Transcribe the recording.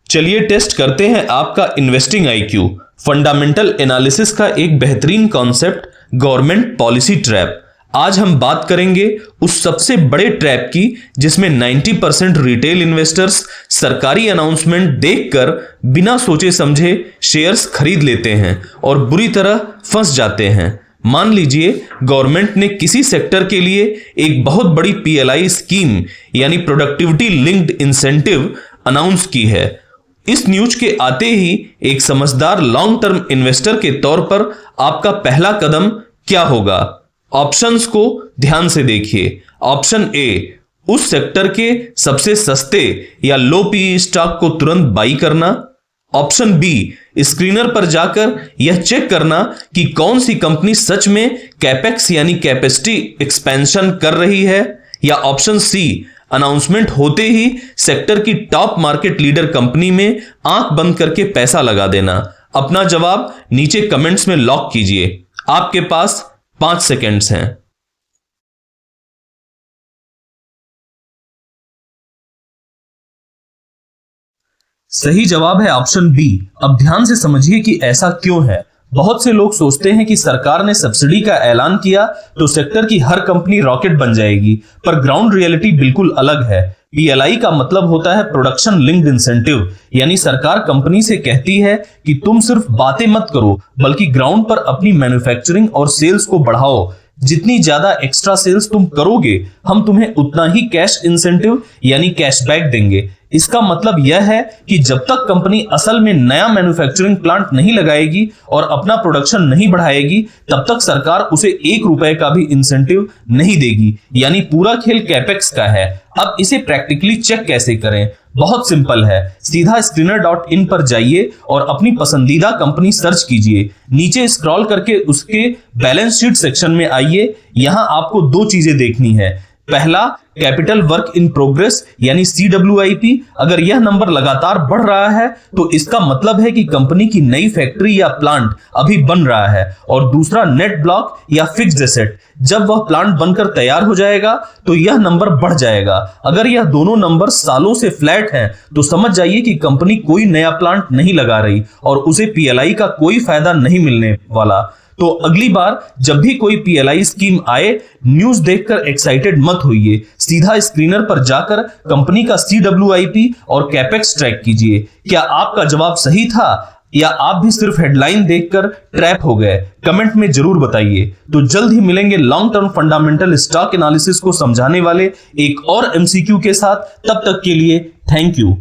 चलिए टेस्ट करते हैं आपका इन्वेस्टिंग आईक्यू। फंडामेंटल एनालिसिस का एक बेहतरीन कॉन्सेप्ट, गवर्नमेंट पॉलिसी ट्रैप। आज हम बात करेंगे उस सबसे बड़े ट्रैप की जिसमें 90% रिटेल इन्वेस्टर्स सरकारी अनाउंसमेंट देखकर बिना सोचे समझे शेयर्स खरीद लेते हैं और बुरी तरह फंस जाते हैं। मान लीजिए गवर्नमेंट ने किसी सेक्टर के लिए एक बहुत बड़ी पीएलआई स्कीम यानी प्रोडक्टिविटी लिंक्ड इंसेंटिव अनाउंस की है। इस न्यूज के आते ही एक समझदार लॉन्ग टर्म इन्वेस्टर के तौर पर आपका पहला कदम क्या होगा? ऑप्शंस को ध्यान से देखिए। ऑप्शन ए, उस सेक्टर के सबसे सस्ते या लो पीई स्टॉक को तुरंत बाई करना। ऑप्शन बी, स्क्रीनर पर जाकर यह चेक करना कि कौन सी कंपनी सच में कैपेक्स यानी कैपेसिटी एक्सपेंशन कर रही है। या ऑप्शन सी, अनाउंसमेंट होते ही सेक्टर की टॉप मार्केट लीडर कंपनी में आंख बंद करके पैसा लगा देना। अपना जवाब नीचे कमेंट्स में लॉक कीजिए। आपके पास 5 सेकेंड्स हैं। सही जवाब है ऑप्शन बी। अब ध्यान से समझिए कि ऐसा क्यों है। बहुत से लोग सोचते हैं कि सरकार ने सब्सिडी का ऐलान किया तो सेक्टर की हर कंपनी रॉकेट बन जाएगी, पर ग्राउंड रियलिटी बिल्कुल अलग है। पीएलआई का मतलब होता है प्रोडक्शन लिंक्ड इंसेंटिव, यानी सरकार कंपनी से कहती है कि तुम सिर्फ बातें मत करो बल्कि ग्राउंड पर अपनी मैन्युफैक्चरिंग और सेल्स को बढ़ाओ। जितनी ज्यादा एक्स्ट्रा सेल्स तुम करोगे हम तुम्हें उतना ही कैश इंसेंटिव यानी कैशबैक देंगे। इसका मतलब यह है कि जब तक कंपनी असल में नया मैन्युफैक्चरिंग प्लांट नहीं लगाएगी और अपना प्रोडक्शन नहीं बढ़ाएगी तब तक सरकार उसे 1 रुपए का भी इंसेंटिव नहीं देगी। यानी पूरा खेल कैपेक्स का है। अब इसे प्रैक्टिकली चेक कैसे करें? बहुत सिंपल है। सीधा screener.in पर जाइए और अपनी पसंदीदा कंपनी सर्च कीजिए। नीचे स्क्रॉल करके उसके बैलेंस शीट सेक्शन में आइए। यहां आपको 2 चीजें देखनी है। पहला, कैपिटल वर्क इन प्रोग्रेस यानी CWIP। अगर यह नंबर लगातार बढ़ रहा है तो इसका मतलब है कि कंपनी की नई फैक्ट्री या प्लांट अभी बन रहा है। और दूसरा, नेट ब्लॉक या फिक्स्ड एसेट। जब वह प्लांट बनकर तैयार हो जाएगा तो यह नंबर बढ़ जाएगा। अगर यह दोनों नंबर सालों से फ्लैट हैं तो समझ जाइए कि कंपनी कोई नया प्लांट नहीं लगा रही और उसे पीएलआई का कोई फायदा नहीं मिलने वाला। तो अगली बार जब भी कोई पीएलआई स्कीम आए, न्यूज देखकर एक्साइटेड मत होइए। सीधा स्क्रीनर पर जाकर कंपनी का CWIP और कैपेक्स ट्रैक कीजिए। क्या आपका जवाब सही था या आप भी सिर्फ हेडलाइन देखकर ट्रैप हो गए? कमेंट में जरूर बताइए। तो जल्द ही मिलेंगे long term fundamental stock analysis को समझाने वाले एक और MCQ के साथ। तब तक के लिए थैंक यू।